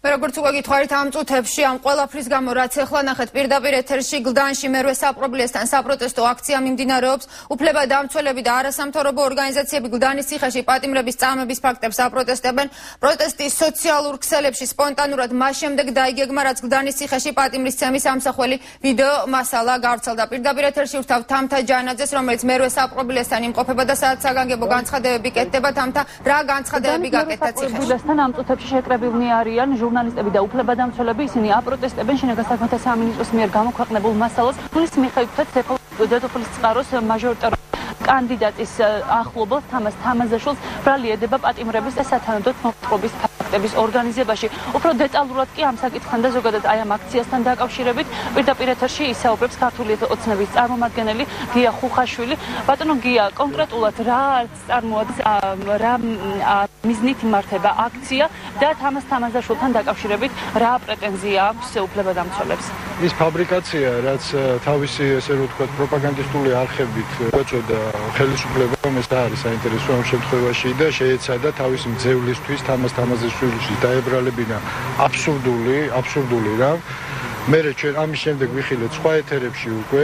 როგორც უკვე გითხრით, ამ წუთებში ამ ყველაფრის გამო, რაც ახლა ნახეთ პირდაპირ ეთერში გლდანში მერვე საპრობლესთან საპროტესტო აქცია მიმდინარეობს. უფლებადამცველები და არასამთავრობო ორგანიზაციები გლდანის ციხეში პატიმრების წამების ფაქტებს აპროტესტებენ. პროტესტის სოციალურ ქსელებში სპონტანურად მას შემდეგ დაიგეგმა, რაც გლდანის ციხეში პატიმრის ცემის ამსახველი ვიდეო მასალა გავრცელდა. პირდაპირ ეთერში ვთავთ თამთა ჯანაძეს, რომელიც მერვე საპრობლესთან იმყოფება და სადაც საგანგებო განცხადებები კეთდება. თამთა, რა განცხადებები გაკეთდა ციხეში? ამ წუთებში შეკრებილნი არიან ჟურნალისტები და უფლებადამცველები, ისინი აპროტესტებენ შინაგან საქმეთა სამინისტროს მიერ გამოქვეყნებულ მასალას. ის მიხედვითაც დედოფლის წყაროს მაჟორიტარული კანდიდატის ახლობელ თამას თამაზაშვილს ბრალი ედება პატიმრების და სათანადოდ მოწყობის ფაქტების ორგანიზებაში. უფრო დეტალურად კი ამ საკითხთან და ზოგადად აი ამ აქციასთან დაკავშირებით პირდაპირ ეთერში ისაუბრებს ქართული ოცნების წარმომადგენელი გია ხუხაშვილი. ბატონო გია, კონკრეტულად რა წარმოადგენს რა მიზნით იმართება აქცია და თამას თამაზაშვილთან დაკავშირებით რა პრეტენზია აქვს უფლებადამცველებს? ის ფაბრიკაცია, რაც თავისი ესე ვთქვათ პროპაგანდისტული არხებით ეწოდა ხელისუფლებამ, ეს არის საინტერესო ამ შემთხვევაში და შეეცადა თავისი მძევლისთვის თამას თამაზაშვილის დაებრალებინა აბსურდული რა. მერე ჩვენ ამის შემდეგ ვიხილეთ სხვა ეთერებში უკვე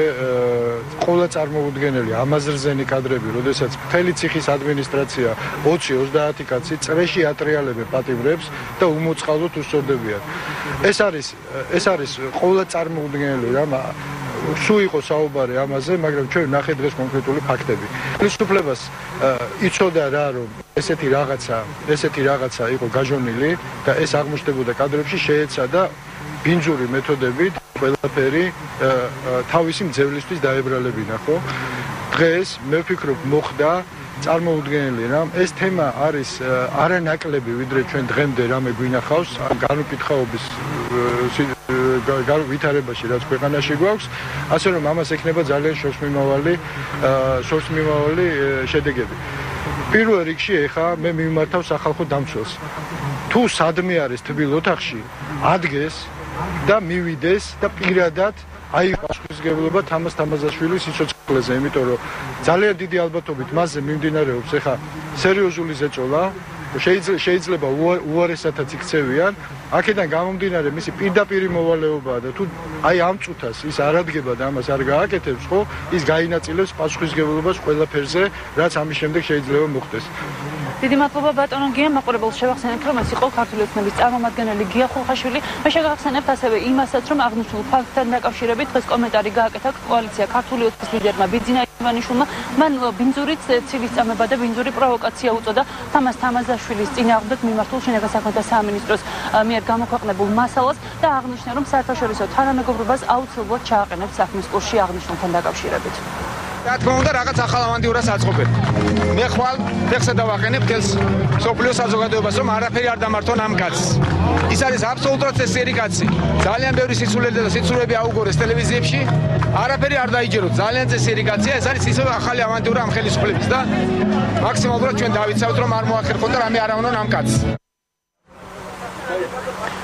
ყველა წარმოუდგენელი ამაზრზენი კადრები, როდესაც მთელი ციხის ადმინისტრაცია 20-30 კაცი წრეში ატრიალებენ პატიმრებს და უმოწყალოდ უსწორდებიან. ეს არის ყველა წარმოუდგენელი რა. სულ იყო საუბარი ამაზე, მაგრამ ჩვენ ნახეთ დღეს კონკრეტული ფაქტები. ხელისუფლებას იცოდა რა, რომ ესეთი რაღაცა იყო გაჟონილი და ეს აღმოჩნდებოდა კადრებში, შეეცადა ბინძური მეთოდებით ყველაფერი თავისი მძევლისთვის დაებრალებინა, ხო? დღეს მე ვფიქრობ მოხდა წარმოუდგენელი რა. ეს თემა არის არანაკლები, ვიდრე ჩვენ დღემდე რამე გვინახავს განუკითხაობის ვითარებაში, რაც ქვეყანაში გვაქვს, ასე რომ ამას ექნება ძალიან შორსმიმავალი შედეგები. პირველ რიგში ეხა მე მიმართავ სახალხო დამცველს. თუ სადმე არის თბილ ოთახში, ადგეს და მივიდეს და პირადად აი პასუხისმგებლობა თამას თამაზაშვილის სიცოცხლეზე, იმიტომ რომ ძალიან დიდი ალბათობით მასზე მიმდინარეობს ეხა სერიოზული ზეწოლა, შეიძლება უარესათაც იქცევიან. აქედან გამომდინარე მისი პირდაპირი მოვალეობაა და თუ აი ამ წუთას ის არ ადგება და ამას არ გააკეთებს, ხო, ის გაინაწილებს პასუხისმგებლობას ყველაფერზე, რაც ამის შემდეგ შეიძლება მოხდეს. დიდი მადლობა ბატონო გია, მაყურებელს შევახსენებთ, რომ ეს იყო ქართული ოცნების წარმომადგენელი გია ხუხაშვილი. მე შევახსენებთ ასევე იმასაც, რომ აღნიშნულ ფაქტთან დაკავშირებით დღეს კომენტარი გააკეთა კოალიცია ქართული ოცნის ლიდერმა ბიძინა ივანიშვილმა. მან ბინძური ცილის წამება და ბინძური პროვოკაცია უწოდა თამას თამაზაშვილის წინააღმდეგ მიმართულ შინაგან საქმეთა სამინისტროს მიერ გამოქვეყნებულ მასალას და აღნიშნა, რომ საერთაშორისო თანამეგობრობას აუცილებლად ჩააყენებს საქმის კურსში აღნიშნულთან დაკავშირებით. რა თქმა უნდა, რაღაც ახალავანდიურას აწყობენ. მე ხვალ ფეხსა დავაყენებ თელს სოფლიო საზოგადოებას, რომ არაფერი არ დამართონ ამ კაცს. ის არის აბსოლუტურად წესიერი კაცი. ძალიან ბევრი სიცოცხლე და სიცოცხლეები აუგორეს ტელევიზიებში. არაფერი არ დაიჯეროთ. ძალიან წესიერი კაცია. ეს არის ისევ ახალი ავანტიურა ამ ხელისუფლების და მაქსიმალურად ჩვენ დავიცავთ, რომ არ მოახერხოთ და რამე არ ავნონ ამ კაცს.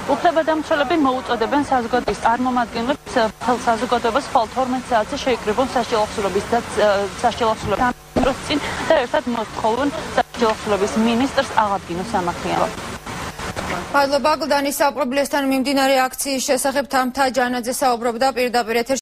უფლებადამცველები მოუწოდებენ საზოგადოების წარმომადგენლებს მთელ საზოგადოებას ხვალ 12 საათზე შეიკრიბონ სასჯელახსრულების წინ და ერთად მოსთხოვონ სასჯელახსრულების მინისტრს აღადგინოს სამართლიანობა. მადლობა. გლდანის საპრობლესთან მიმდინარე აქციის შესახებ თამთა ჯანაძე საუბრობდა პირდაპირ ეთერში.